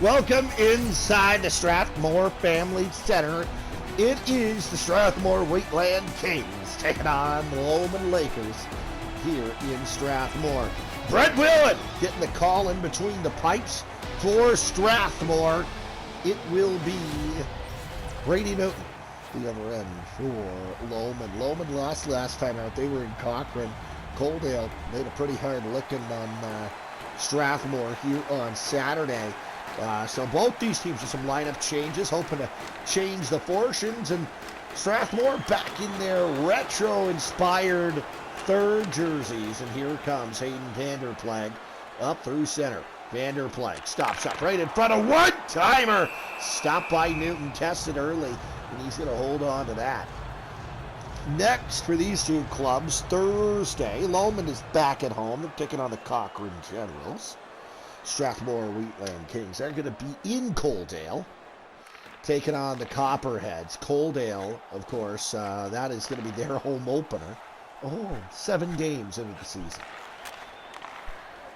Welcome inside the Strathmore Family Center. It is the Strathmore Wheatland Kings taking on the Lomond Lakers here in Strathmore. Brett Wheatland getting the call in between the pipes for Strathmore. It will be Brady Newton, the other end for Lomond. Lomond lost last time out. They were in Cochrane. Coaldale made a pretty hard looking on Strathmore here on Saturday. So both these teams with some lineup changes, hoping to change the fortunes, and Strathmore back in their retro-inspired third jerseys. And here comes Hayden Vanderplag up through center. Vanderplag stops up right in front of one-timer. Stopped by Newton, tested early, and he's going to hold on to that. Next for these two clubs, Thursday, Lomond is back at home. They're taking on the Cochrane Generals. Strathmore Wheatland Kings. They're going to be in Coaldale, taking on the Copperheads. Coaldale, of course, that is going to be their home opener. 7 games into the season.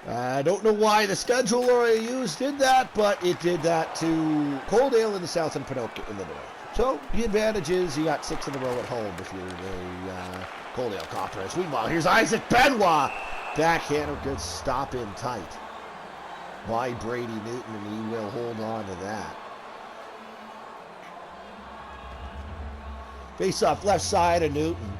I don't know why the schedule I used did that, but it did that to Coaldale in the south and Pinoca in the north. So the advantage is you got 6 in a row at home if you're the Coaldale Copperheads. Meanwhile, here's Isaac Benoit. Backhander, good stop in tight by Brady Newton, and he will hold on to that. Face off left side of Newton.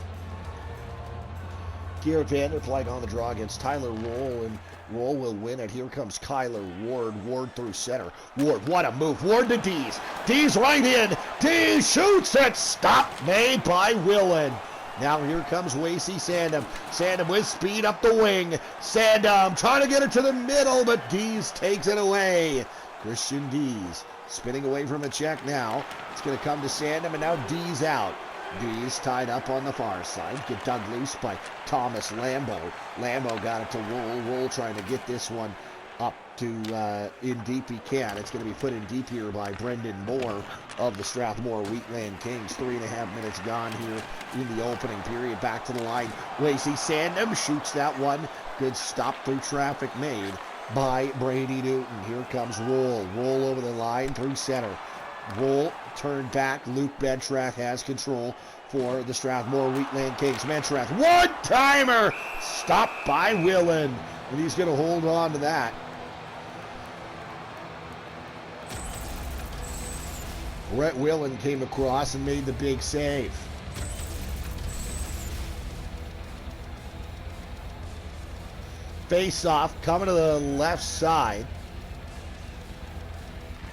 Garrett Vanderplag on the draw against Tyler Roll, and Roll will win it. Here comes Kyler Ward. Ward through center. Ward, what a move. Ward to Dees. Dees right in. Dees shoots it. Stop made by Wheatland. Now here comes Wasey Sandham. Sandham with speed up the wing. Sandham trying to get it to the middle, but Dees takes it away. Christian Dees spinning away from a check now. It's going to come to Sandham, and now Dees out. Dees tied up on the far side. Get dug loose by Thomas Lambo. Lambo got it to Roll. Roll trying to get this one up to in deep he can. It's going to be put in deep here by Brendan Moore of the Strathmore Wheatland Kings. 3.5 minutes gone here in the opening period. Back to the line. Wasey Sandham shoots that one. Good stop through traffic made by Brady Newton. Here comes Roll. Roll over the line through center. Roll turned back. Luke Bentrath has control for the Strathmore Wheatland Kings. Bentrath, one-timer! Stopped by Wheatland, and he's going to hold on to that. Brett Wheatland came across and made the big save. Face-off coming to the left side.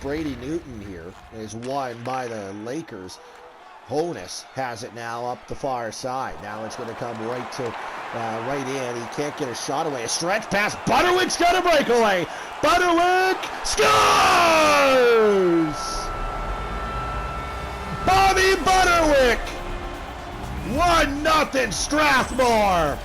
Brady Newton here is won by the Lakers. Honus has it now up the far side. Now it's going to come right to right in. He can't get a shot away. A stretch pass. Butterwick's got a breakaway. Butterwick scores! Bobby Butterwick! 1-0 Strathmore.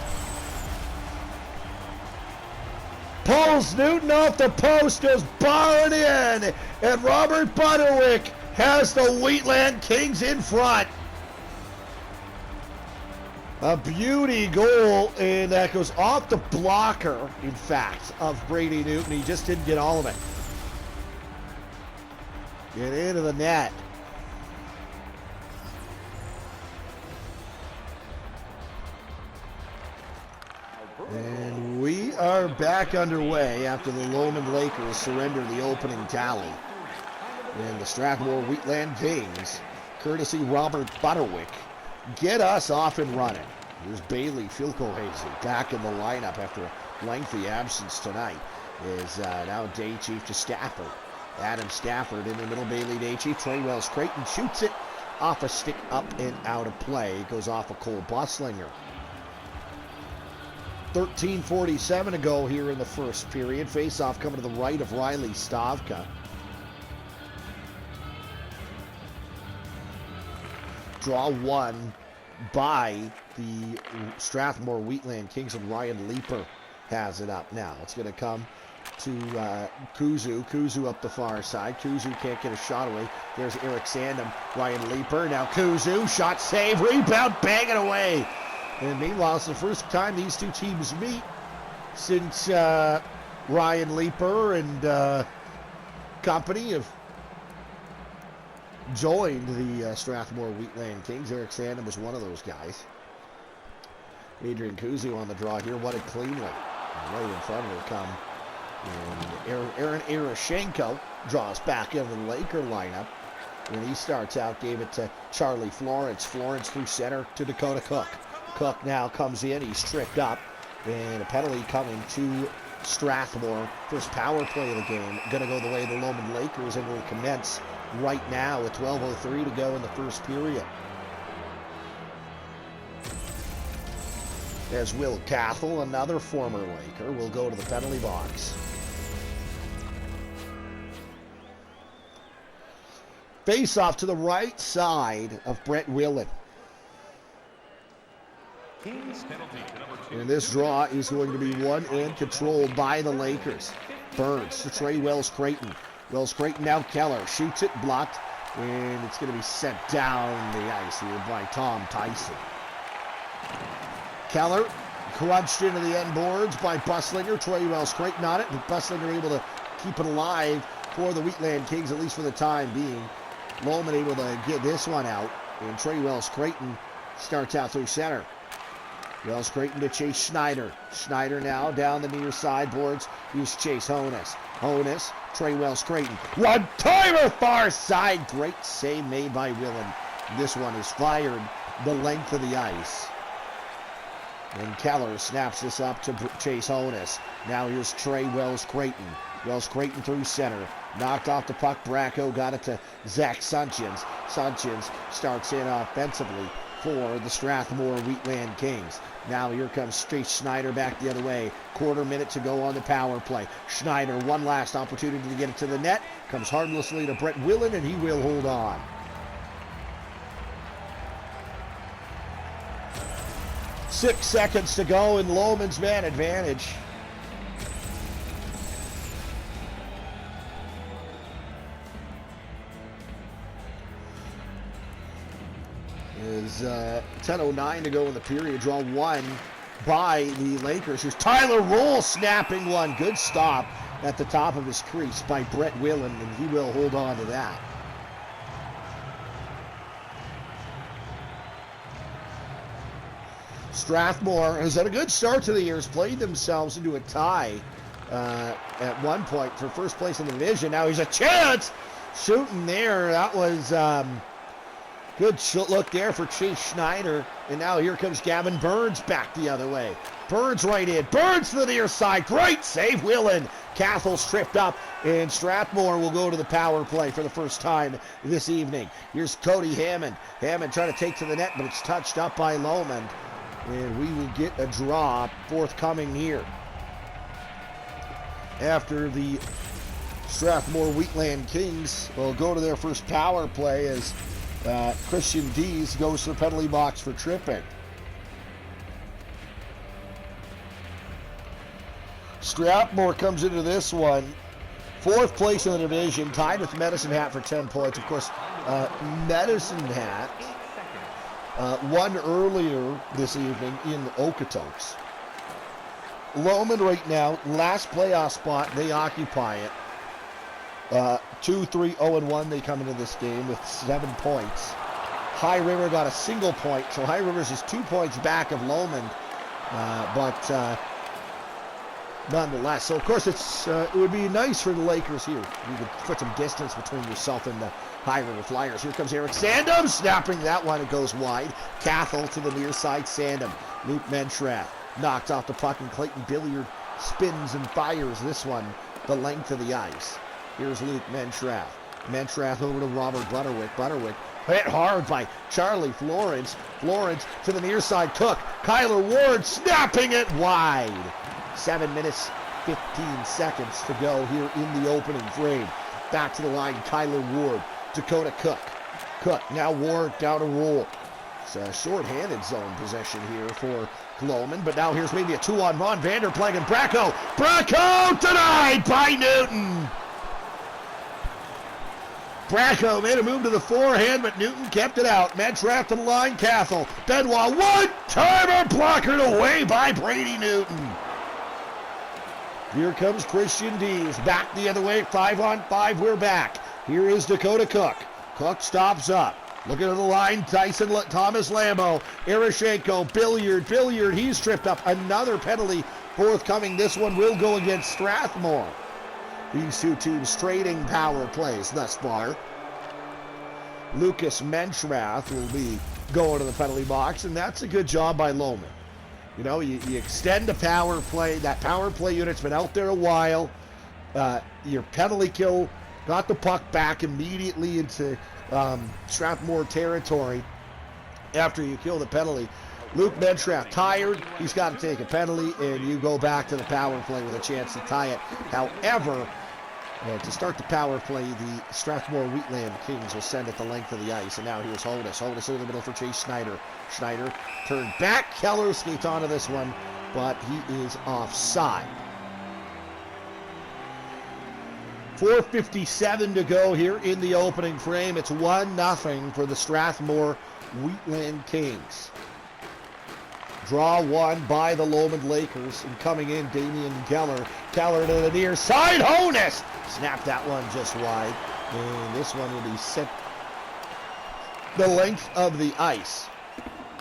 Pulls Newton off the post, goes barring in, and Robert Butterwick has the Wheatland Kings in front. A beauty goal, and that goes off the blocker, in fact, of Brady Newton. He just didn't get all of it. Get into the net. And we are back underway after the Lomond Lakers surrender the opening tally. And the Strathmore Wheatland Kings, courtesy Robert Butterwick, get us off and running. Here's Bailey Filcohazy back in the lineup after a lengthy absence tonight. Is now day chief to Stafford. Adam Stafford in the middle, Bailey day chief. Trey Wells Creighton shoots it off a stick up and out of play. It goes off of Cole Busslinger. 13:47 to go here in the first period. Face-off coming to the right of Riley Stavka. Draw one by the Strathmore Wheatland Kings, and Ryan Leeper has it up now. It's going to come to Kuzu. Kuzu up the far side. Kuzu can't get a shot away. There's Eric Sandham. Ryan Leeper. Now Kuzu. Shot save. Rebound. Bang it away. And meanwhile, it's the first time these two teams meet since Ryan Leeper and company have joined the Strathmore Wheatland Kings. Eric Sandham was one of those guys. Adrian Kuzu on the draw here. Won it cleanly. Right in front of her come. And Aaron Eroshenko draws back into the Laker lineup. When he starts out, gave it to Charlie Florence. Florence through center to Dakota Cook. Cook now comes in. He's tripped up. And a penalty coming to Strathmore. First power play of the game. Going to go the way of the Lomond Lakers, and will commence right now with 12:03 to go in the first period. As Will Cathell, another former Laker, will go to the penalty box. Face off to the right side of Brett Wheatland. And this draw is going to be won and controlled by the Lakers. Burns to Trey Wells-Creighton. Wells-Creighton now Keller. Shoots it, blocked. And it's going to be sent down the ice here by Tom Tyson. Keller crunched into the end boards by Buslinger. Trey Wells-Creighton on it, but Buslinger able to keep it alive for the Wheatland Kings, at least for the time being. Lomond able to get this one out, and Trey Wells-Creighton starts out through center. Wells-Creighton to Chase Schneider. Schneider now down the near side boards. Here's Chase Honus. Honus, Trey Wells-Creighton. One-timer far side. Great save made by Wheatland. This one is fired the length of the ice. And Keller snaps this up to Chase Honus. Now here's Trey Wells-Creighton. Wells-Creighton through center. Knocked off the puck. Bracco got it to Zach Sunchins. Sunchins starts in offensively for the Strathmore Wheatland Kings. Now here comes Chase Schneider back the other way. Quarter minute to go on the power play. Schneider, one last opportunity to get it to the net. Comes harmlessly to Brett Wheatland, and he will hold on. Six seconds to go in Lomond's man advantage. Is 10:09 to go in the period. Draw one by the Lakers. Here's Tyler Roll snapping one. Good stop at the top of his crease by Brett Wheatland, and he will hold on to that. Strathmore has had a good start to the year. Has played themselves into a tie at one point for first place in the division. Now he's a chance shooting there. That was good look there for Chase Schneider. And now here comes Gavin Burns back the other way. Burns right in. Burns to the near side. Great save, Wheatland. Cathell's tripped up, and Strathmore will go to the power play for the first time this evening. Here's Cody Hammond. Hammond trying to take to the net, but it's touched up by Lomond. And we will get a draw forthcoming here. After the Strathmore Wheatland Kings will go to their first power play as Christian Dees goes to the penalty box for tripping. Strathmore comes into this one, fourth place in the division, tied with Medicine Hat for 10 points. Of course, Medicine Hat won earlier this evening in Okotoks. Lomond right now, last playoff spot, they occupy it. 2-3-0-1, they come into this game with 7 points. High River got a single point, so High River's is 2 points back of Lomond, but nonetheless. So of course it would be nice for the Lakers here. You could put some distance between yourself and the High River Flyers. Here comes Eric Sandham, snapping that one. It goes wide. Cathell to the near side. Sandham. Luke Mentrath knocked off the puck, and Clayton Billiard spins and fires this one the length of the ice. Here's Luke Mentrath. Mentrath over to Robert Butterwick. Butterwick hit hard by Charlie Florence. Florence to the near side. Cook. Kyler Ward snapping it wide. 7 minutes, 15 seconds to go here in the opening frame. Back to the line, Kyler Ward. Dakota Cook. Cook, now Ward down to Roll. It's a short-handed zone possession here for Lomond, but now here's maybe a 2-on-1. Vanderplank and Bracco. Bracco denied by Newton. Bracco made a move to the forehand, but Newton kept it out. Mentrath to the line, Cathell. Benoit, one-timer blockered away by Brady Newton. Here comes Christian Dees. Back the other way. 5-on-5. We're back. Here is Dakota Cook. Cook stops up. Looking at the line. Thomas Lambo. Eroshenko. Billiard. He's tripped up. Another penalty forthcoming. This one will go against Strathmore. These two teams trading power plays thus far. Lucas Menschrath will be going to the penalty box, and that's a good job by Lomond. You know, you extend the power play. That power play unit's been out there a while. Your penalty kill got the puck back immediately into Strathmore territory after you kill the penalty. Luke Menschrath tired. He's got to take a penalty, and you go back to the power play with a chance to tie it. However, to start the power play, the Strathmore Wheatland Kings will send it the length of the ice. And now here's Honus. Honus in the middle for Chase Schneider. Schneider turned back. Keller skates onto this one, but he is offside. 4:57 to go here in the opening frame. It's 1-0 for the Strathmore Wheatland Kings. Draw one by the Lomond Lakers. And coming in, Damian Keller. Keller to the near side. Honus! Snapped that one just wide. And this one will be sent the length of the ice.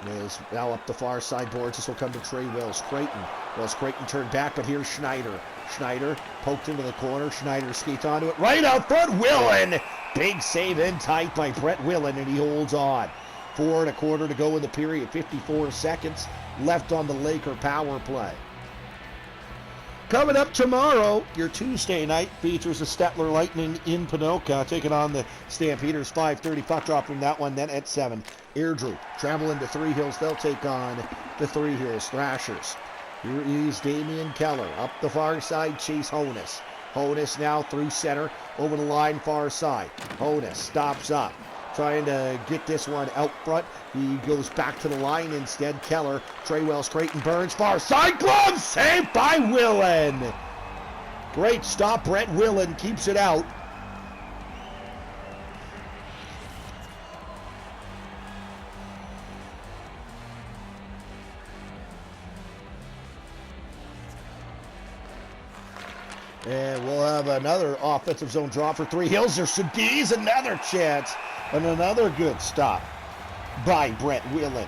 Is now up the far side boards. This will come to Trey Wells Creighton. Wells Creighton turned back, but here's Schneider. Schneider poked into the corner. Schneider skates onto it. Right out front, Wheatland! Big save in tight by Brett Wheatland, and he holds on. 4 1/4 to go in the period. 54 seconds left on the Laker power play. Coming up tomorrow, your Tuesday night features the Stettler Lightning in Pinoca, taking on the Stampeders. 5:30 puck drop from that one. Then at 7, Airdrie travel into Three Hills. They'll take on the Three Hills Thrashers. Here is Damian Keller up the far side. Chase Honus. Honus now through center over the line far side. Honus stops up, trying to get this one out front. He goes back to the line instead. Keller, Trey Wells, Creighton Burns, far side, glove saved by Wheatland. Great stop, Brett Wheatland keeps it out. And we'll have another offensive zone draw for Three Hills. There's Sadiz, another chance, and another good stop by Brett Wheatland.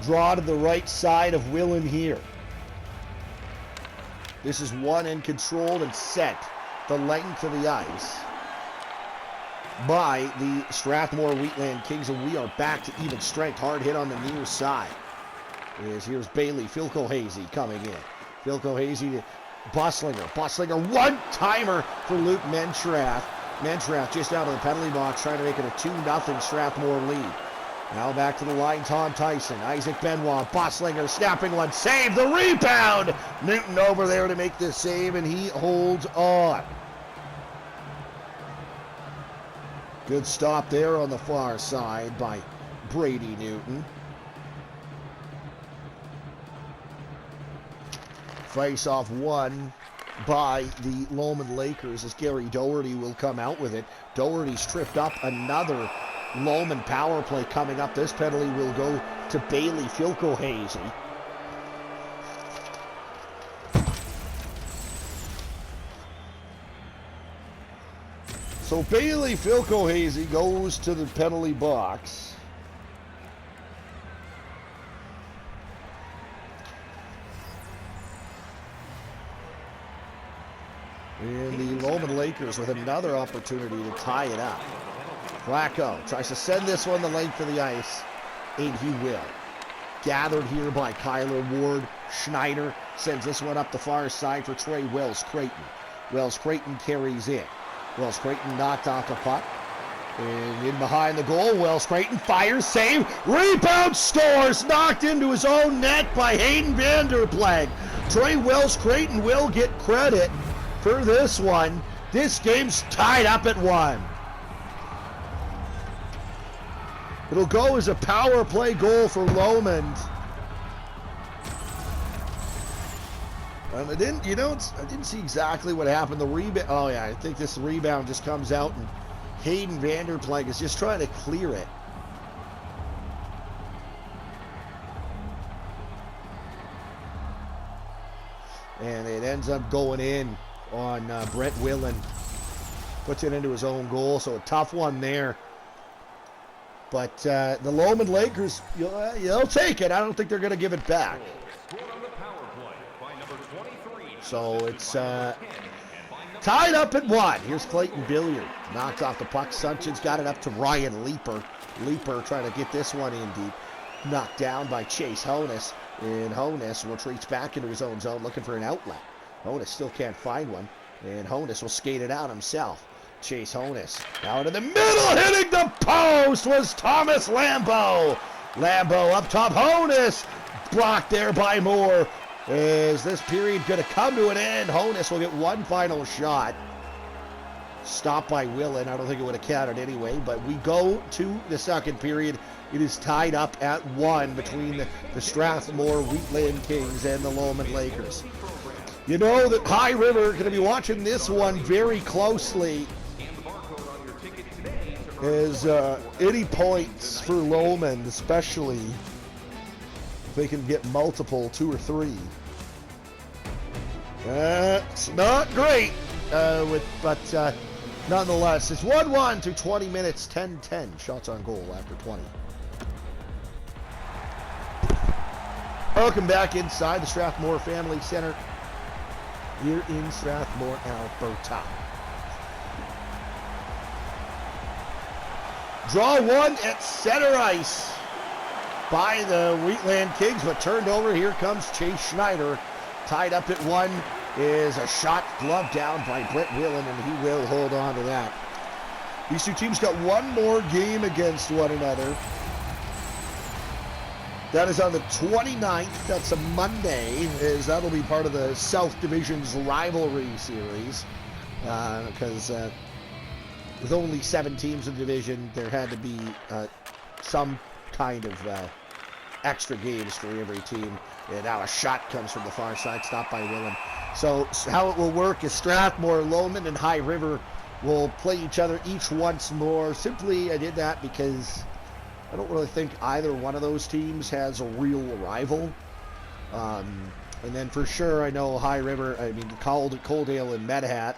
Draw to the right side of Wheatland here. This is one and controlled and set the length of the ice by the Strathmore Wheatland Kings, and we are back to even strength. Hard hit on the near side. Here's Bailey, Philco Hazy coming in. Philco Hazy to Busslinger. Busslinger, one-timer for Luke Menschrath. Menschrath just out of the penalty box, trying to make it a 2-0 Strathmore lead. Now back to the line, Tom Tyson. Isaac Benoit, Busslinger, snapping one, save, the rebound! Newton over there to make this save, and he holds on. Good stop there on the far side by Brady Newton. Face-off won by the Lomond Lakers as Gary Doherty will come out with it. Doherty's tripped up. Another Lomond power play coming up. This penalty will go to Bailey Philco Hazy. So Bailey Philco Hazy goes to the penalty box. And the Lomond Lakers with another opportunity to tie it up. Flacco tries to send this one the length of the ice, and he will. Gathered here by Kyler Ward. Schneider sends this one up the far side for Trey Wells Creighton. Wells Creighton carries in. Wells Creighton knocked off the puck. And in behind the goal, Wells Creighton fires, save, rebound, scores, knocked into his own net by Hayden Vanderplag. Trey Wells Creighton will get credit for this one. This game's tied up at 1. It'll go as a power play goal for Lomond. I didn't see exactly what happened. The rebound. Oh yeah, I think this rebound just comes out, and Hayden Vanderplank is just trying to clear it. and it ends up going in on Brett Wheatland. Puts it into his own goal, so a tough one there. But the Lomond Lakers, they'll take it. I don't think they're going to give it back. So it's tied up at 1. Here's Clayton Billiard. Knocked off the puck. Sunchin's got it up to Ryan Leeper. Leeper trying to get this one in deep. Knocked down by Chase Honus. And Honus retreats back into his own zone looking for an outlet. Honus still can't find one. And Honus will skate it out himself. Chase Honus out in the middle, hitting the post was Thomas Lambeau. Lambeau up top. Honus blocked there by Moore. Is this period going to come to an end? Honus will get one final shot. Stopped by Wheatland. I don't think it would have counted anyway, but we go to the second period. It is tied up at 1 between the Strathmore Wheatland Kings and the Lomond Lakers. You know that High River are going to be watching this one very closely, as any points for Lomond, especially if they can get multiple 2 or 3. It's not great, but nonetheless, it's 1-1 through 20 minutes, 10-10 shots on goal after 20. Welcome back inside the Strathmore Family Center here in Strathmore, Alberta. Draw 1 at center ice by the Wheatland Kings, but turned over. Here comes Chase Schneider. Tied up at 1 is a shot gloved down by Brett Wheatland, and he will hold on to that. These two teams got one more game against one another. That is on the 29th. That's a Monday, as that'll be part of the South Division's rivalry series. Because with only 7 teams in the division, there had to be some kind of extra games for every team. And now a shot comes from the far side, stopped by Wheatland. So how it will work is Strathmore, Lomond, and High River will play each other each once more. Simply, I did that because I don't really think either one of those teams has a real rival. And then for sure, I know High River, Coaldale and Medhat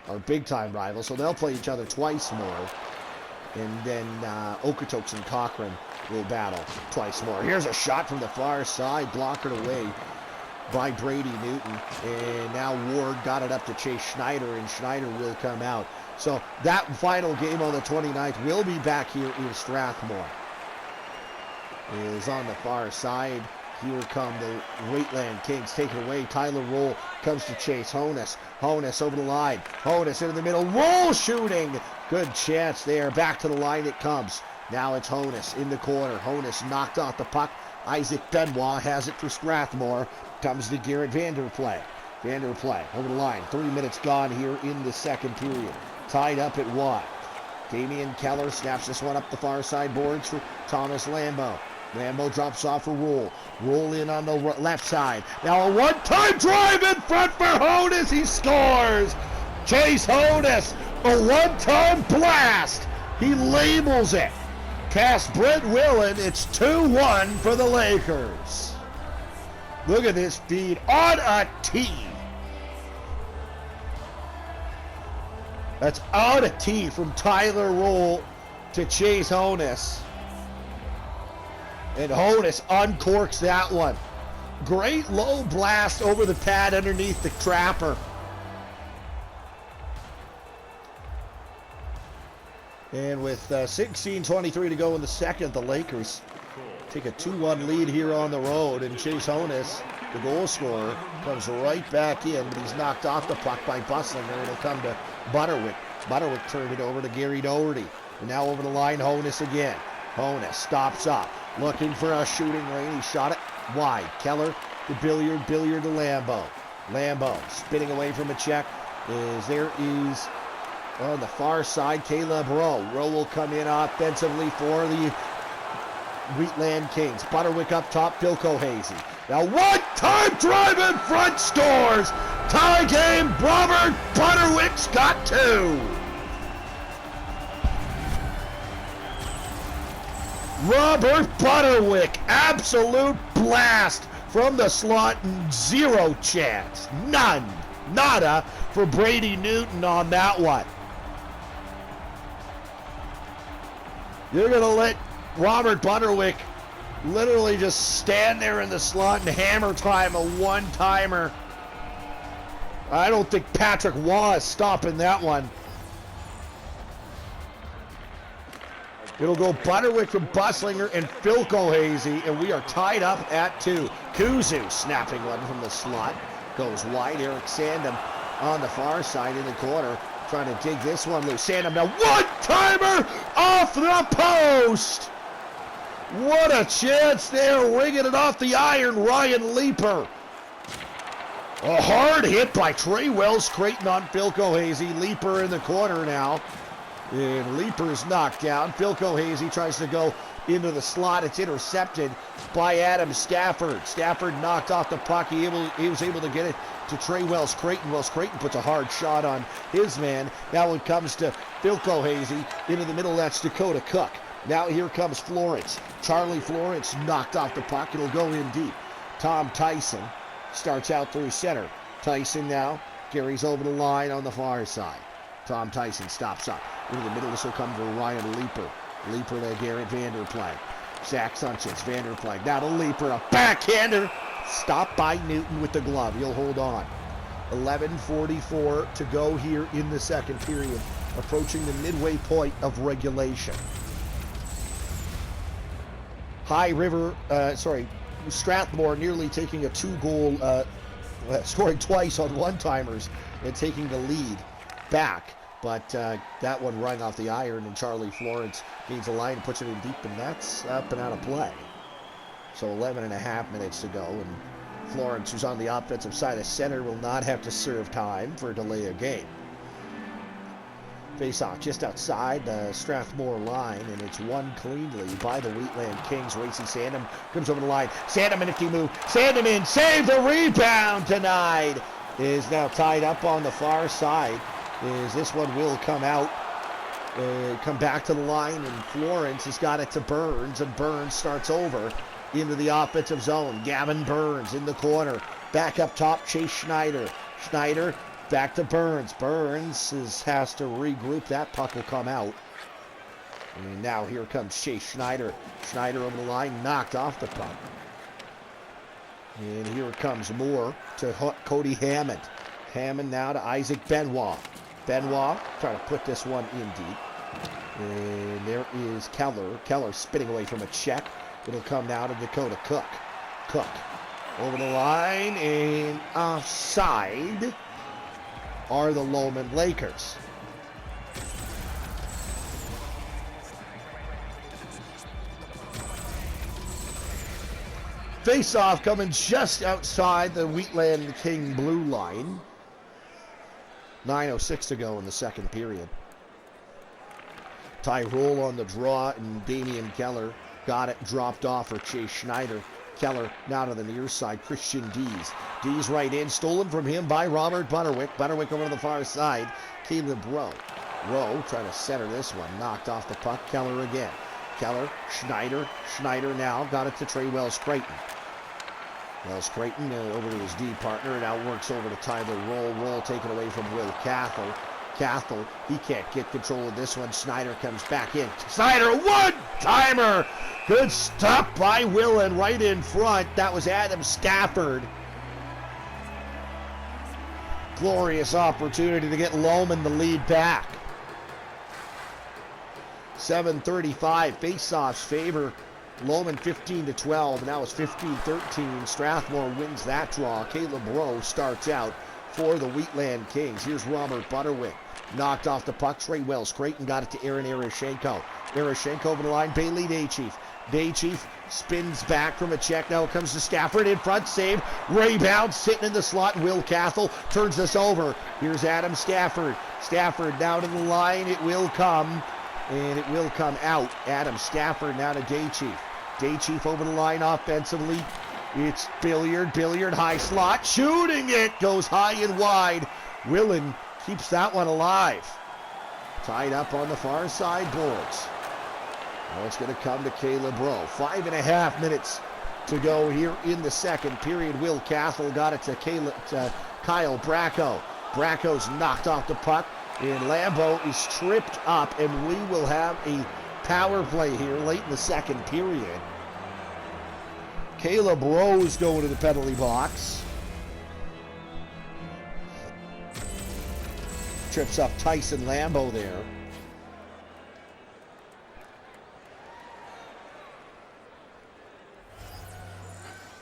are big-time rivals, so they'll play each other twice more. And then Okotoks and Cochrane will battle twice more. Here's a shot from the far side, blockered away by Brady Newton. And now Ward got it up to Chase Schneider, and Schneider will come out. So that final game on the 29th will be back here in Strathmore. Is on the far side. Here come the Wheatland Kings. Take it away. Tyler Roll comes to Chase Honus. Honus over the line. Honus into the middle. Roll shooting. Good chance there. Back to the line it comes. Now it's Honus in the corner. Honus knocked off the puck. Isaac Benoit has it for Strathmore. Comes to Garrett Vanderplay. Vanderplay over the line. 3 minutes gone here in the second period. Tied up at 1. Damian Keller snaps this one up the far side boards for Thomas Lambeau. Lambeau drops off for Roll. Roll in on the left side. Now a one-time drive in front for Honus. He scores. Chase Honus, a one-time blast. He labels it. Past Brett Wheatland, it's 2-1 for the Lakers. Look at this feed on a tee. That's out of tee from Tyler Roll to Chase Honus. And Honus uncorks that one. Great low blast over the pad underneath the trapper. And with 16:23 to go in the second, the Lakers take a 2-1 lead here on the road. And Chase Honus, the goal scorer, comes right back in, but he's knocked off the puck by Busslinger. It'll come to Butterwick. Butterwick turned it over to Gary Doherty. And now over the line, Honus again. Honus stops up, looking for a shooting lane. He shot it wide. Keller to Billiard. Billiard to Lambeau. Lambeau spinning away from a check. There is on the far side, Caleb Rowe. Rowe will come in offensively for the Wheatland Kings. Butterwick up top, Philco Hazy. Now one-time drive in front, scores! Tie game, Robert Butterwick's got 2. Robert Butterwick, absolute blast from the slot, zero chance. None. Nada for Brady Newton on that one. You're going to let Robert Butterwick literally just stand there in the slot and hammer time a one-timer. I don't think Patrick Waugh is stopping that one. It'll go Butterwick from Buslinger and Phil Cohazy, and we are tied up at 2. Kuzu snapping one from the slot. Goes wide. Eric Sandham on the far side in the corner, trying to dig this one loose. Sandham now one-timer off the post. What a chance there, ringing it off the iron, Ryan Leeper. A hard hit by Trey Wells Creighton on Phil Cohazy. Leeper in the corner now. And Leeper's knocked down. Phil Cohazy tries to go into the slot. It's intercepted by Adam Stafford. Stafford knocked off the puck. He was able to get it to Trey Wells Creighton. Wells Creighton puts a hard shot on his man. Now it comes to Phil Cohazy. Into the middle, that's Dakota Cook. Now here comes Florence. Charlie Florence knocked off the puck. It'll go in deep. Tom Tyson starts out through center. Tyson now carries over the line on the far side. Tom Tyson stops up. Into the middle, this will come to Ryan Leeper. Leeper to Garrett Vanderplank. Zach Sanchez, Vanderplank. Now to Leeper, a backhander. Stopped by Newton with the glove. He'll hold on. 11:44 to go here in the second period. Approaching the midway point of regulation. Strathmore nearly taking a 2-goal, scoring twice on one-timers and taking the lead back. But that one rung off the iron, and Charlie Florence gains the line and puts it in deep, and that's up and out of play. So 11 and a half minutes to go, and Florence, who's on the offensive side of center, will not have to serve time for a delay of game. Face-off just outside the Strathmore line, and it's won cleanly by the Wheatland Kings. Racy Sandham comes over the line. Sandham, a nifty move. Sandham in, save the rebound denied. Is now tied up on the far side. This one will come out, come back to the line, and Florence has got it to Burns, and Burns starts over into the offensive zone. Gavin Burns in the corner. Back up top, Chase Schneider. Schneider back to Burns. Burns has to regroup. That puck will come out. And now here comes Chase Schneider. Schneider over the line, knocked off the puck. And here comes Moore to Cody Hammond. Hammond now to Isaac Benoit. Benoit trying to put this one in deep. And there is Keller. Keller spinning away from a check. It'll come now to Dakota Cook. Cook over the line, and offside are the Lomond Lakers. Face-off coming just outside the Wheatland King blue line. 9:06 to go in the second period. Tyrol on the draw, and Damian Keller got it dropped off for Chase Schneider. Keller now to the near side. Christian Dees. Dees right in, stolen from him by Robert Butterwick. Butterwick over to the far side. Caleb Rowe. Rowe trying to center this one. Knocked off the puck. Keller again. Keller, Schneider. Schneider now got it to Trey Wells Creighton. Wells Creighton over to his D partner, and now works over to Tyler Roll. Roll taken away from Will Cathell. Cathell, he can't get control of this one. Schneider comes back in. Schneider, one-timer! Good stop by Wheatland right in front. That was Adam Stafford. Glorious opportunity to get Lomond the lead back. 7:35, face-offs favor Lomond 15-12. Now it's 15-13. Strathmore wins that draw. Caleb Rowe starts out for the Wheatland Kings. Here's Robert Butterwick. Knocked off the puck. Trey Wells Creighton got it to Aaron Eroshenko. Eroshenko over the line. Bailey Daychief. Daychief spins back from a check. Now it comes to Stafford in front. Save. Rebound sitting in the slot. Will Cathell turns this over. Here's Adam Stafford. Stafford down to the line. It will come. And it will come out. Adam Stafford now to Daychief. Daychief over the line offensively. It's Billiard. Billiard high slot. Shooting it. Goes high and wide. Wheatland keeps that one alive. Tied up on the far side boards. Now it's going to come to Caleb Rowe. 5.5 minutes to go here in the second period. Will Castle got it to Kyle Bracco. Bracco's knocked off the puck, and Lambeau is tripped up, and we will have a power play here late in the second period. Caleb Rose going to the penalty box. Trips up Tyson Lambeau there.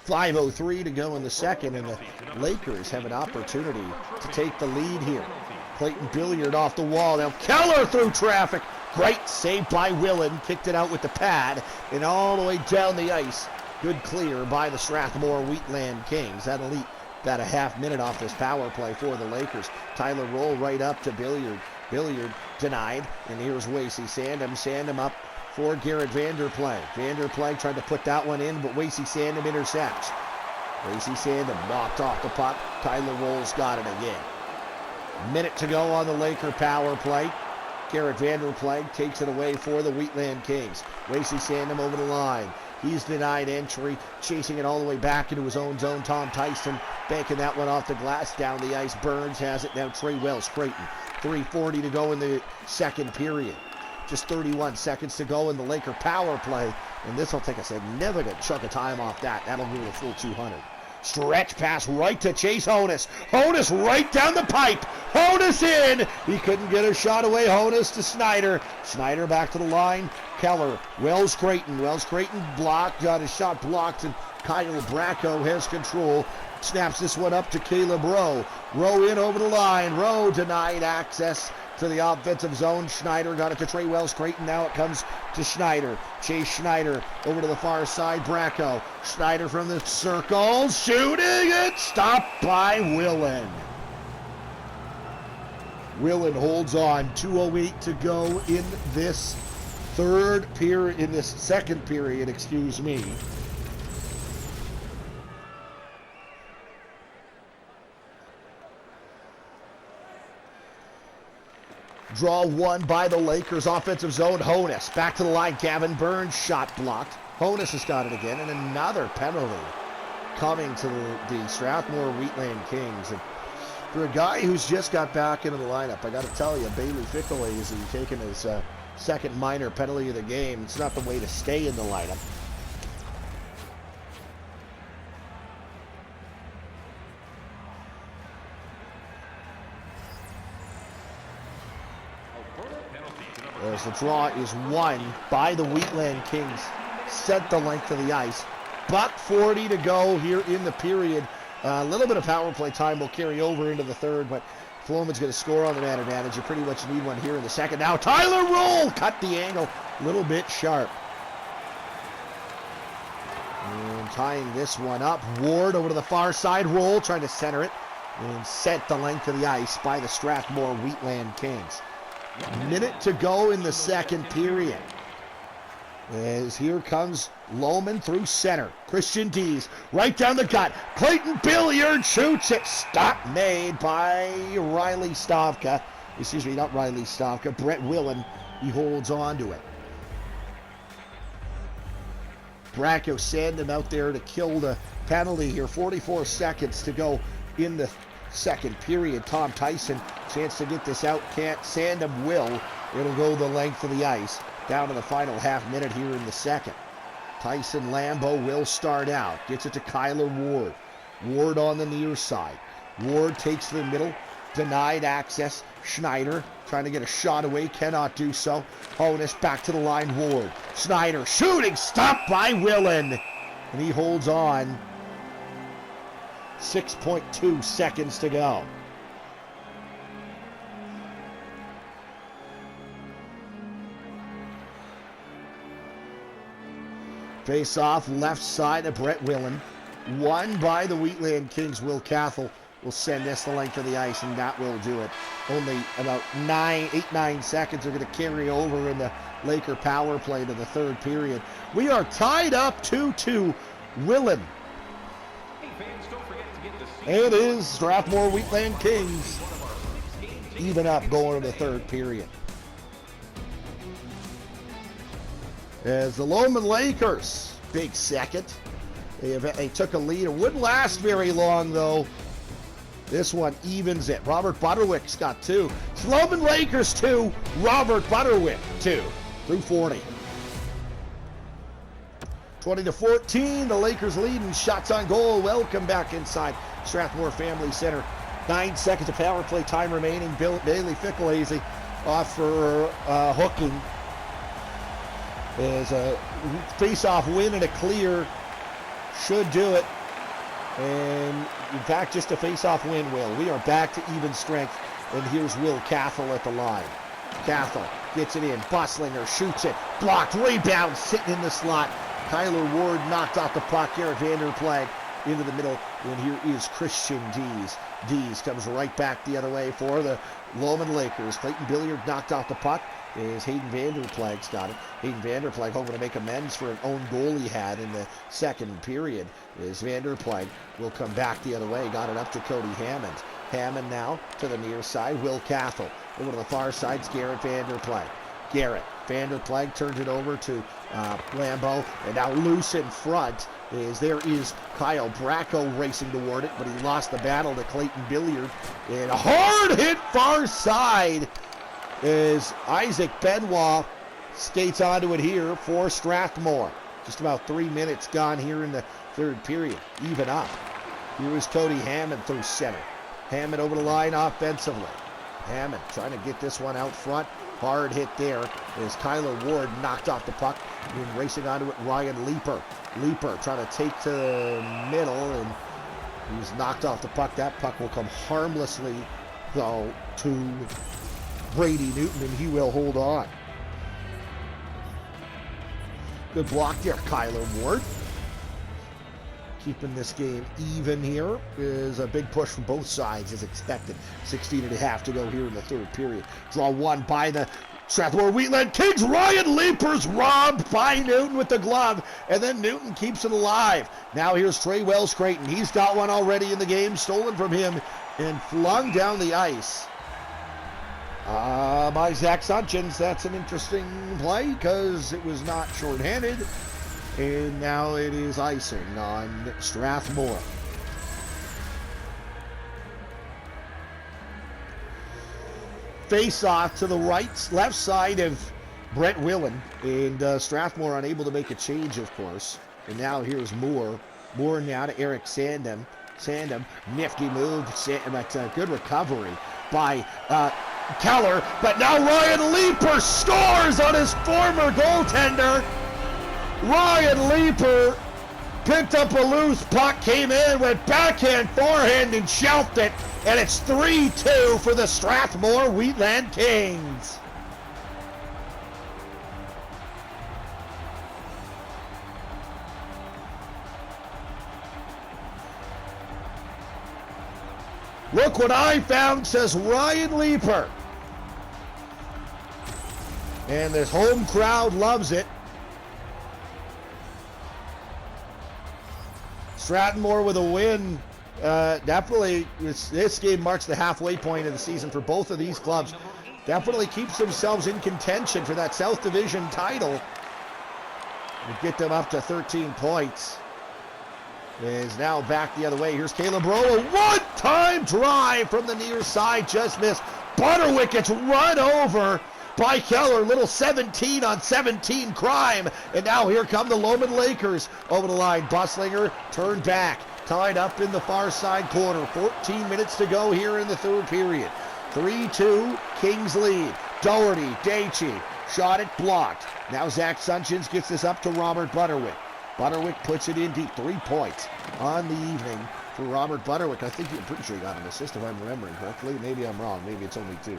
.5:03 to go in the second, and the Lakers have an opportunity to take the lead here. Clayton Billiard off the wall. Now Keller through traffic. Great save by Wheatland. Kicked it out with the pad and all the way down the ice. Good clear by the Strathmore Wheatland Kings. That'll eat about a half minute off this power play for the Lakers. Tyler Roll right up to Billiard. Billiard denied, and here's Wasey Sandham. Sandham up for Garrett Vanderplay. Vanderplay tried to put that one in, but Wasey Sandham intercepts. Wasey Sandham knocked off the puck. Tyler Roll's got it again. Minute to go on the Laker power play. Garrett Vanderplay takes it away for the Wheatland Kings. Wasey Sandham over the line. He's denied entry, chasing it all the way back into his own zone. Tom Tyson banking that one off the glass, down the ice. Burns has it. Now Trey Wells Creighton. 3:40 to go in the second period. Just 31 seconds to go in the Laker power play. And this will take a significant chunk of time off that. That'll give it a full 200. Stretch pass right to Chase Honus. Honus right down the pipe. Honus in. He couldn't get a shot away. Honus to Snyder. Snyder back to the line. Keller. Wells Creighton. Wells Creighton blocked. Got his shot blocked. And Kyle Bracco has control. Snaps this one up to Caleb Rowe. Rowe in over the line. Rowe denied access to the offensive zone. Schneider got it to Trey Wells Creighton. Now it comes to Schneider. Chase Schneider over to the far side. Bracco. Schneider from the circle. Shooting it. Stopped by Wheatland. Wheatland holds on. 2:08 to go in this third period, in this second period, excuse me. Draw one by the Lakers offensive zone. Honus back to the line. Gavin Burns shot blocked. Honus has got it again, and another penalty coming to the Strathmore Wheatland Kings. And for a guy who's just got back into the lineup, I got to tell you, Bailey Fickley is taking his second minor penalty of the game. It's not the way to stay in the lineup. As the draw is won by the Wheatland Kings. Set the length of the ice. .40 to go here in the period. A little bit of power play time will carry over into the third, but if Lomon's going to score on the man advantage, you pretty much need one here in the second. Now Tyler Roll cut the angle a little bit sharp. And tying this one up. Ward over to the far side. Roll trying to center it. And set the length of the ice by the Strathmore Wheatland Kings. Minute to go in the second period. As here comes Lomond through center. Christian Dees right down the gut. Clayton Billiard shoots it. Stop made by Riley Stavka. Excuse me, not Riley Stavka. Brett Whelan. He holds on to it. Bracco Sandham out there to kill the penalty here. 44 seconds to go in the second period. Tom Tyson, chance to get this out. Can't. Sandham will. It'll go the length of the ice. Down to the final half minute here in the second. Tyson Lambeau will start out. Gets it to Kyler Ward. Ward on the near side. Ward takes the middle. Denied access. Schneider trying to get a shot away. Cannot do so. Honus back to the line. Ward. Schneider shooting. Stopped by Wheatland. And he holds on. 6.2 seconds to go. Face off left side of Brett Whelan. Won by the Wheatland Kings. Will Cathell will send this the length of the ice, and that will do it. Only about 8-9 seconds are going to carry over in the Laker power play to the third period. We are tied up 2-2. Whelan. It is Strathmore Wheatland Kings even up going to the third period. As the Lomond Lakers, big second, They took a lead. It wouldn't last very long, though. This one evens it. Robert Butterwick's got 2. Lomond Lakers 2. Robert Butterwick 2. Through 40. 20-14. The Lakers lead in shots on goal. Welcome back inside Strathmore Family Center. 9 seconds of power play time remaining. Bailey Fickelhazy off for hooking. There's a face-off win and a clear. Should do it. And in fact, just a face-off win, Will. We are back to even strength. And here's Will Cathell at the line. Cathell gets it in. Buslinger shoots it. Blocked. Rebound sitting in the slot. Kyler Ward knocked off the puck. Eric Vanderplag into the middle. And here is Christian Dees. Dees comes right back the other way for the Lomond Lakers. Clayton Billiard knocked off the puck. Is Hayden Vanderplag's got it. Hayden Vanderplag hoping to make amends for an own goal he had in the second period. Is Vanderplag will come back the other way. Got it up to Cody Hammond. Hammond now to the near side. Will Cathell. Over to the far side. It's Garrett Vanderplag. Garrett Vanderplag turns it over to Lambeau. And now loose in front. There is Kyle Bracco racing toward it, but he lost the battle to Clayton Billiard. And a hard hit far side. Is Isaac Benoit skates onto it here for Strathmore. Just about 3 minutes gone here in the third period. Even up. Here is Cody Hammond through center. Hammond over the line offensively. Hammond trying to get this one out front. Hard hit there as Kyler Ward knocked off the puck. And racing onto it, Ryan Leeper. Leeper trying to take to the middle, and he's knocked off the puck. That puck will come harmlessly, though, to Brady Newton, and he will hold on. Good block there, Kyler Ward. Keeping this game even here is a big push from both sides as expected. 16.5 to go here in the third period. Draw one by the Strathmore Wheatland Kings. Ryan Leeper's robbed by Newton with the glove, and then Newton keeps it alive. Now here's Trey Wells Creighton. He's got one already in the game, stolen from him and flung down the ice. By Zach Sunchins. That's an interesting play because it was not shorthanded. And now it is icing on Strathmore. Face off to the left side of Brett Willen. And Strathmore unable to make a change, of course. And now here's Moore. Moore now to Eric Sandham. Sandham, nifty move. But good recovery by Keller, but now Ryan Leeper scores on his former goaltender. Ryan Leeper picked up a loose puck, came in, went backhand, forehand, and shelved it, and it's 3-2 for the Strathmore Wheatland Kings. Look what I found, says Ryan Leeper. And this home crowd loves it. Strathmore with a win. Definitely, this game marks the halfway point of the season for both of these clubs. Definitely keeps themselves in contention for that South Division title. And get them up to 13 points. Is now back the other way. Here's Caleb Rowe. A one-time drive from the near side. Just missed. Butterwick gets run over by Keller. Little 17 on 17 crime. And now here come the Lomond Lakers over the line. Buslinger turned back. Tied up in the far side corner. 14 minutes to go here in the third period. 3-2, Kings lead. Doherty, Daichi, shot it, blocked. Now Zach Sunchins gets this up to Robert Butterwick. Butterwick puts it in deep. 3 points on the evening for Robert Butterwick. I'm pretty sure he got an assist if I'm remembering correctly. Maybe I'm wrong. Maybe it's only 2.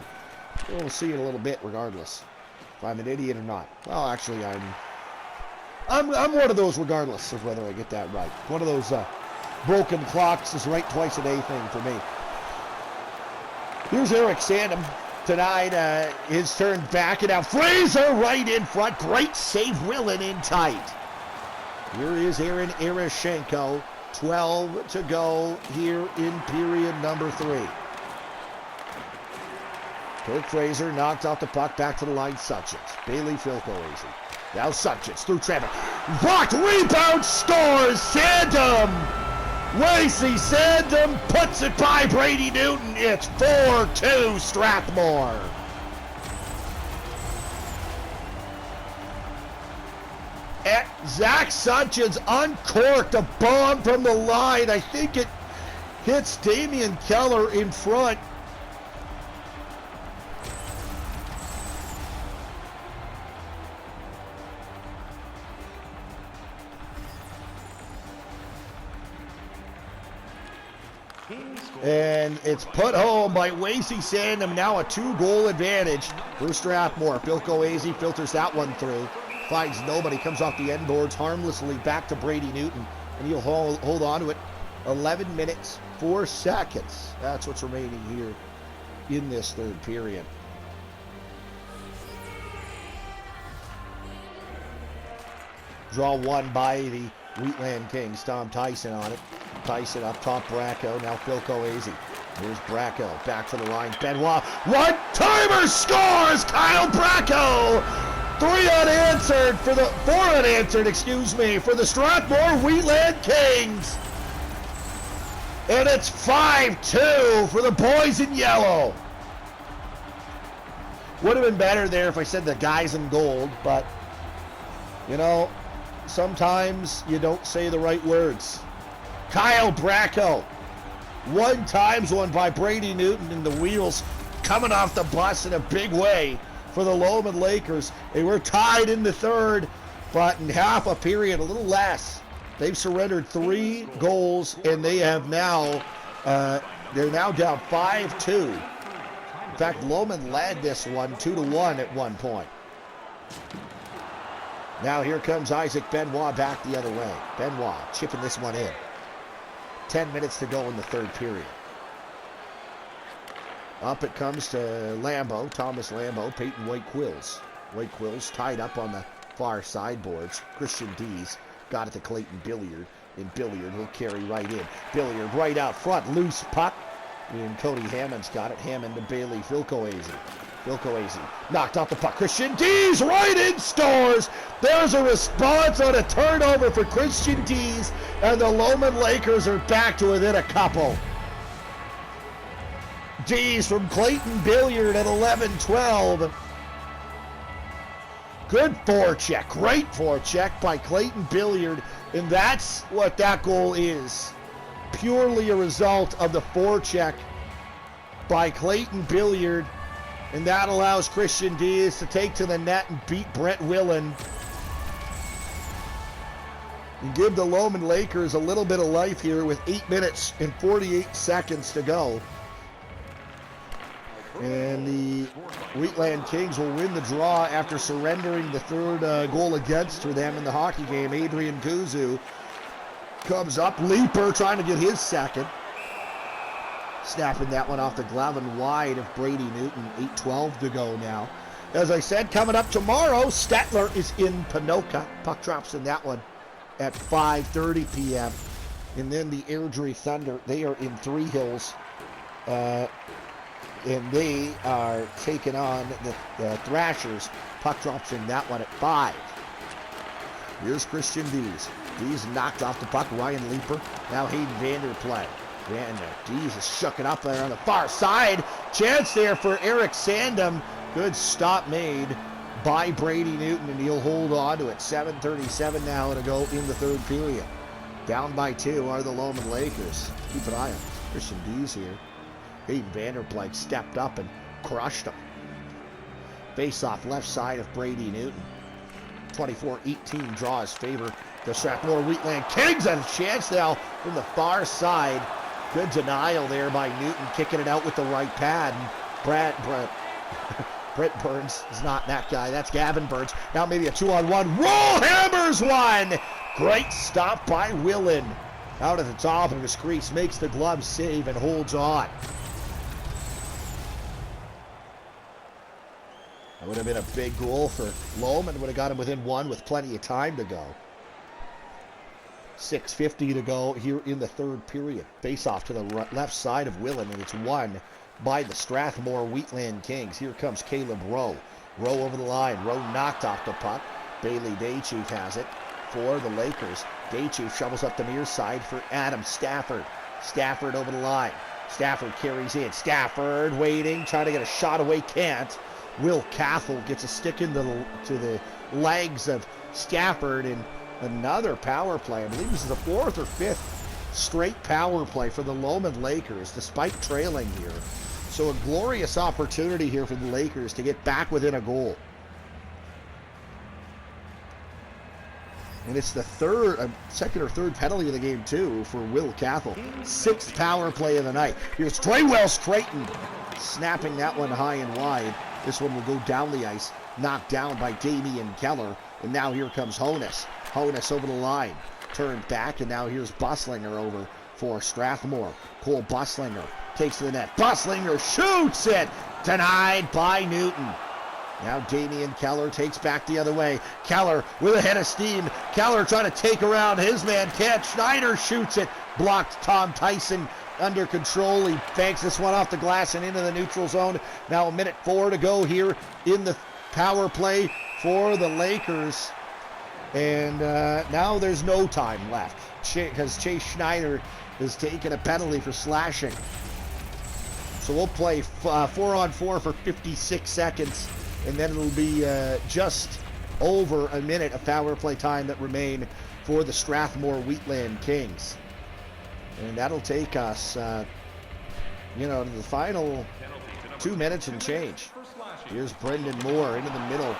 We'll see in a little bit regardless. If I'm an idiot or not. Well, actually, I'm one of those regardless of whether I get that right. One of those broken clocks is right twice a day thing for me. Here's Eric Sandham tonight. His turn back, and now Fraser right in front. Great save, Willen in tight. Here is Aaron Erashenko. 12 to go here in period number 3. Kirk Fraser knocked off the puck, back to the line. Suchins. Bailey Filco easy. Now Sunchez through traffic. Blocked, rebound, scores, Sandham! Lacey Sandham puts it by Brady Newton. It's 4-2 Strathmore. And Zach Sunchez uncorked a bomb from the line. I think it hits Damian Keller in front. And it's put home by Lacey Sandham. Now a 2-goal advantage for Strathmore. Philco Azy filters that one through. Finds nobody. Comes off the end boards harmlessly back to Brady Newton. And he'll hold on to it. 11 minutes, 4 seconds. That's what's remaining here in this third period. Draw one by the Wheatland Kings. Tom Tyson on it. Tyson up top, Bracco. Now Philco Azy. Here's Bracco. Back to the line. Benoit. One-timer scores! Kyle Bracco! 4 unanswered for the Strathmore Wheatland Kings. And it's 5-2 for the boys in yellow. Would have been better there if I said the guys in gold, but, you know, sometimes you don't say the right words. Kyle Bracco. 1-times-1 by Brady Newton, and the wheels coming off the bus in a big way for the Lomond Lakers. They were tied in the third, but in half a period, a little less. They've surrendered 3 goals, and they have now, they're now down 5-2. In fact, Lomond led this one 2-1 at one point. Now here comes Isaac Benoit back the other way. Benoit chipping this one in. 10 minutes to go in the third period. Up it comes to Lambo, Thomas Lambo, Peyton White-Quills. White-Quills tied up on the far sideboards. Christian Dees got it to Clayton Billiard, and Billiard will carry right in. Billiard right out front, loose puck, and Cody Hammond's got it. Hammond to Bailey, Philco Azy. Philco Azy knocked off the puck. Christian Dees right in, scores. There's a response on a turnover for Christian Dees, and the Lomond Lakers are back to within a couple. Dees from Clayton Billiard at 11-12. Good forecheck, great forecheck by Clayton Billiard, and that's what that goal is. Purely a result of the forecheck by Clayton Billiard, and that allows Christian Dees to take to the net and beat Brett Wheatland and give the Lomond Lakers a little bit of life here with 8 minutes and 48 seconds to go. And the Wheatland Kings will win the draw after surrendering the third goal against for them in the hockey game. Adrian Kuzu comes up. Leaper trying to get his second. Snapping that one off the glove and wide of Brady Newton. 8:12 to go now. As I said, coming up tomorrow, Stettler is in Ponoka. Puck drops in that one at 5:30 p.m. And then the Airdrie Thunder, they are in Three Hills. And they are taking on the Thrashers. Puck drops in that one at 5. Here's Christian Dees. Dees knocked off the puck. Ryan Leaper. Now Hayden Vander play. Dees is shook it up there on the far side. Chance there for Eric Sandham. Good stop made by Brady Newton, and he'll hold on to it. 7:37 now to go in the third period. Down by 2 are the Lomond Lakers. Keep an eye on Christian Dees here. Hayden Vanderplank stepped up and crushed him. Face off left side of Brady Newton. 24-18 draws favor the Strathmore Wheatland Kings. And a chance now from the far side. Good denial there by Newton, kicking it out with the right pad. And Brett Burns is not that guy. That's Gavin Burns. Now maybe a 2-on-1. Roll hammers one. Great stop by Wheatland. Out at the top of his crease, makes the glove save and holds on. That would have been a big goal for Lomond. Would have got him within 1 with plenty of time to go. 6:50 to go here in the third period. Face off to the left side of Wheatland, and it's won by the Strathmore Wheatland Kings. Here comes Caleb Rowe. Rowe over the line. Rowe knocked off the puck. Bailey Daychief has it for the Lakers. Daychief shovels up the near side for Adam Stafford. Stafford over the line. Stafford carries in. Stafford waiting, trying to get a shot away, can't. Will Cathell gets a stick to the legs of Stafford, and another power play. I believe this is the fourth or fifth straight power play for the Lomond Lakers, despite trailing here. So a glorious opportunity here for the Lakers to get back within a goal. And it's the second or third penalty of the game, too, for Will Cathell. Sixth power play of the night. Here's Traywell Creighton snapping that one high and wide. This one will go down the ice, knocked down by Damian Keller. And now here comes Honus. Honus over the line. Turned back, and now here's Buslinger over for Strathmore. Cole Buslinger takes to the net. Buslinger shoots it! Denied by Newton. Now Damian Keller takes back the other way. Keller with a head of steam. Keller trying to take around his man. Can't. Schneider shoots it. Blocked. Tom Tyson under control. He banks this one off the glass and into the neutral zone. Now 1:04 to go here in the power play for the Lakers. And now there's no time left because Chase Schneider has taken a penalty for slashing. So we'll play 4-on-4 for 56 seconds. And then it'll be just over a minute of power play time that remain for the Strathmore Wheatland Kings. And that'll take us, to the final 2 minutes and change. Here's Brendan Moore into the middle.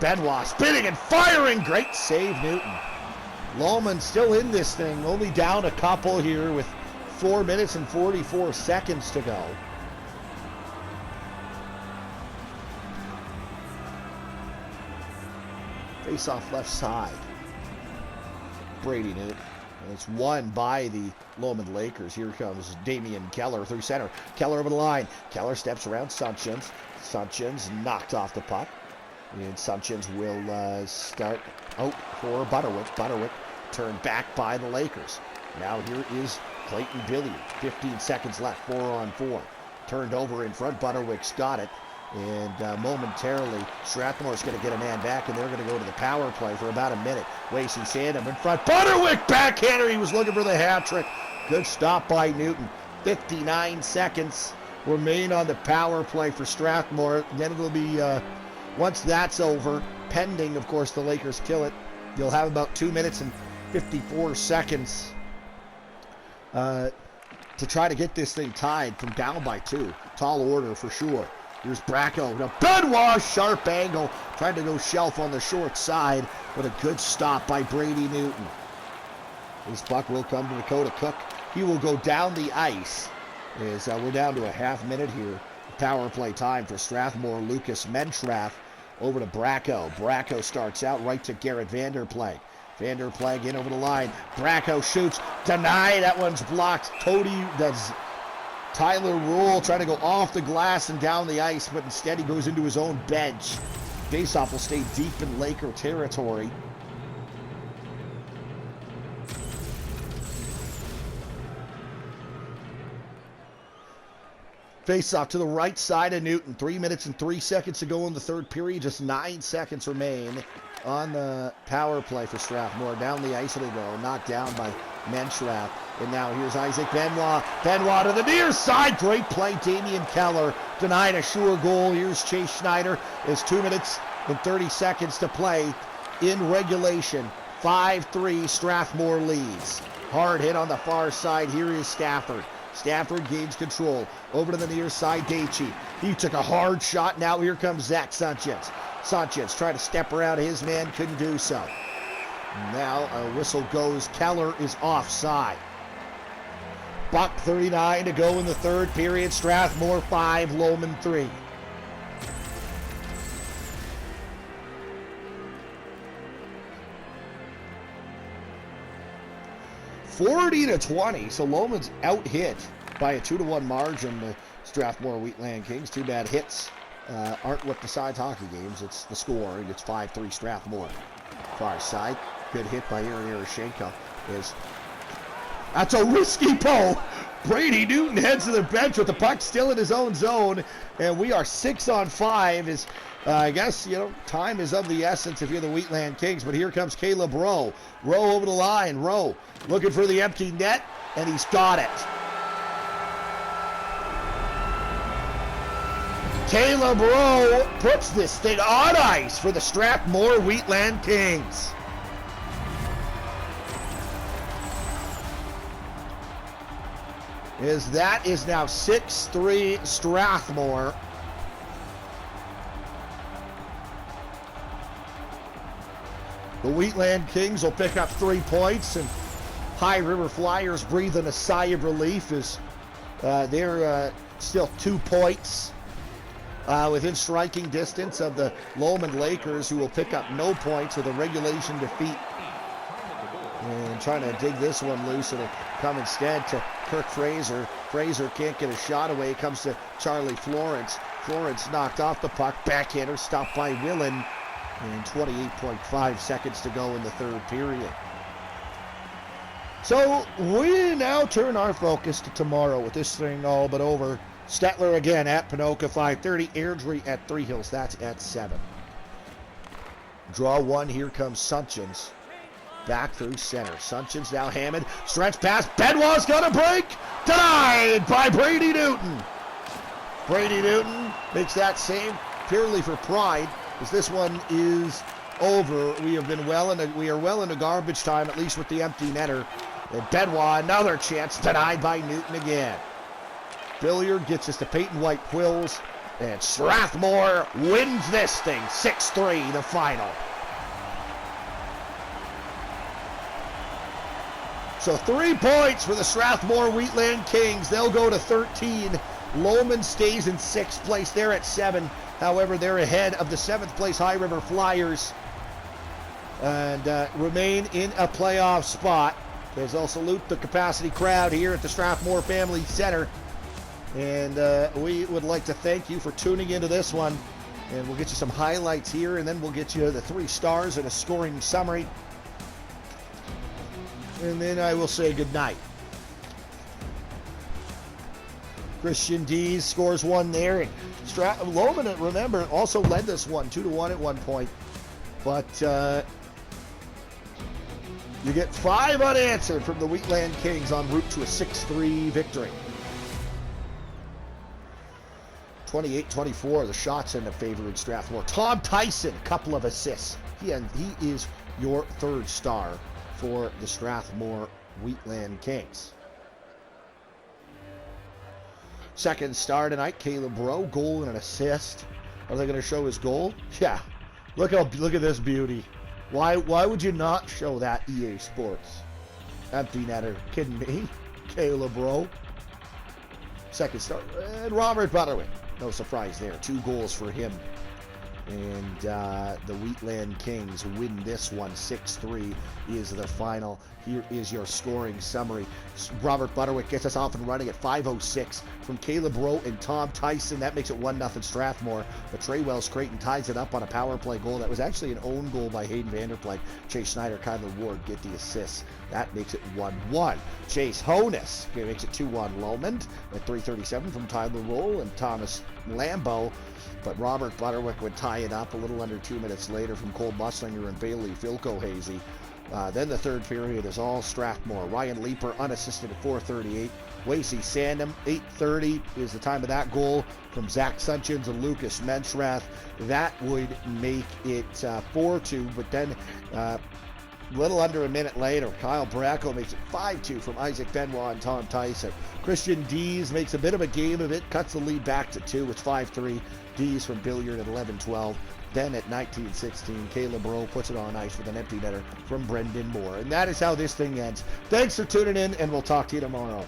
Benoit spinning and firing. Great save, Newton. Lomond still in this thing, only down a couple here with 4 minutes and 44 seconds to go. Face off left side. Brady Newton. And it's won by the Lomond Lakers. Here comes Damian Keller through center. Keller over the line. Keller steps around Sunchins. Sunchins knocked off the puck. And Sunchins will start out for Butterwick. Butterwick turned back by the Lakers. Now here is Clayton Billiard. 15 seconds left. 4-on-4. Turned over in front. Butterwick's got it. And momentarily, Strathmore's going to get a man back, and they're going to go to the power play for about a minute. Lacey Sandham in front. Butterwick backhander. He was looking for the hat trick. Good stop by Newton. 59 seconds remain on the power play for Strathmore. Then it'll be, once that's over, pending, of course, the Lakers kill it, you'll have about 2 minutes and 54 seconds to try to get this thing tied from down by 2. Tall order for sure. Here's Bracco. Now Benoit, sharp angle. Trying to go shelf on the short side, but a good stop by Brady Newton. This puck will come to Dakota Cook. He will go down the ice. As we're down to a half minute here. Power play time for Strathmore. Lucas Mentrath over to Bracco. Bracco starts out right to Garrett Vanderplank. Vanderplank in over the line. Bracco shoots. Denied. That one's blocked. That's Tyler Rule trying to go off the glass and down the ice, but instead he goes into his own bench. Faceoff will stay deep in Laker territory. Faceoff to the right side of Newton. 3 minutes and 3 seconds to go in the third period. Just 9 seconds remain on the power play for Strathmore. Down the ice it'll go. Knocked down by Mentrath. And now here's Isaac Benoit. Benoit to the near side. Great play. Damian Keller denied a sure goal. Here's Chase Schneider. There's 2 minutes and 30 seconds to play in regulation. 5-3 Strathmore leads. Hard hit on the far side. Here is Stafford. Stafford gains control. Over to the near side, Daichi. He took a hard shot. Now here comes Zach Sunchins. Sunchins tried to step around his man. Couldn't do so. Now a whistle goes. Keller is offside. Buck 39 to go in the third period. Strathmore 5, Lomond 3. (40-20). So Lomond's out hit by a 2-1 margin. The Strathmore Wheatland Kings. Too bad hits aren't what decides hockey games. It's the score, and it's 5-3 Strathmore. Far side. Good hit by Aaron Eroshenko. Is That's a risky pull. Brady Newton heads to the bench with the puck still in his own zone, and we are 6 on 5. As I guess, time is of the essence if you're the Wheatland Kings, but here comes Caleb Rowe. Rowe over the line. Rowe looking for the empty net, and he's got it. Caleb Rowe puts this thing on ice for the Strathmore Wheatland Kings. That is now 6-3 Strathmore. The Wheatland Kings will pick up 3 points, and High River Flyers breathing a sigh of relief as they're still 2 points within striking distance of the Lomond Lakers, who will pick up no points with a regulation defeat. And trying to dig this one loose, and it come instead to Kirk Fraser. Fraser can't get a shot away. It comes to Charlie Florence. Florence knocked off the puck. Backhander stopped by Wheatland. And 28.5 seconds to go in the third period. So we now turn our focus to tomorrow with this thing all but over. Stettler again at Pinoka, 5:30. Airdrie at Three Hills. That's at 7. Draw one. Here comes Sunchins. Back through center. Sunchins now Hammond. Stretch pass. Benoit's got a break. Denied by Brady Newton. Brady Newton makes that save purely for pride, as this one is over. We are well into garbage time, at least with the empty netter. And Benoit, another chance, denied by Newton again. Billiard gets us to Peyton White Quills, and Strathmore wins this thing, 6-3, the final. So 3 points for the Strathmore Wheatland Kings. They'll go to 13. Lomond stays in 6th place. They're at 7. However, they're ahead of the 7th place High River Flyers and remain in a playoff spot. There's also salute the capacity crowd here at the Strathmore Family Center. And we would like to thank you for tuning into this one. And we'll get you some highlights here, and then we'll get you the 3 stars and a scoring summary. And then I will say goodnight. Christian Dees scores 1 there. And Lomond, remember, also led this one 2-1 at one point. But you get 5 unanswered from the Wheatland Kings en route to a 6-3 victory. 28-24, the shots end up favoring Strathmore. Tom Tyson, a couple of assists. He is your 3rd star for the Strathmore Wheatland Kings. 2nd star tonight, Caleb Rowe, goal and an assist. Are they going to show his goal? Yeah. Look at this beauty. Why would you not show that, EA Sports? Empty netter. Kidding me? Caleb Rowe. 2nd star. And Robert Butterwick. No surprise there. 2 goals for him. And the Wheatland Kings win this one. 6-3 is the final. Here is your scoring summary. Robert Butterwick gets us off and running at 5:06 from Caleb Rowe and Tom Tyson. That makes it 1-0 Strathmore. But Trey Wells Creighton ties it up on a power play goal. That was actually an own goal by Hayden Vanderplank. Chase Schneider, Kyler Ward get the assists. That makes it 1-1. Chase Honus makes it 2-1 Lomond at 3:37 from Tyler Roll and Thomas Lambeau. But Robert Butterwick would tie it up a little under 2 minutes later from Cole Muslinger and Bailey Philco Hazy. Then the third period is all Strathmore. Ryan Leeper unassisted at 4:38. Wasey Sandham, 8:30 is the time of that goal from Zach Sunchins and Lucas Menschrath. That would make it 4-2, but then a little under a minute later, Kyle Bracco makes it 5-2 from Isaac Benoit and Tom Tyson. Christian Dees makes a bit of a game of it, cuts the lead back to 2. It's 5-3. Dees from Billiard at 11-12. Then at 19-16, Caleb Rowe puts it on ice with an empty netter from Brendan Moore. And that is how this thing ends. Thanks for tuning in, and we'll talk to you tomorrow.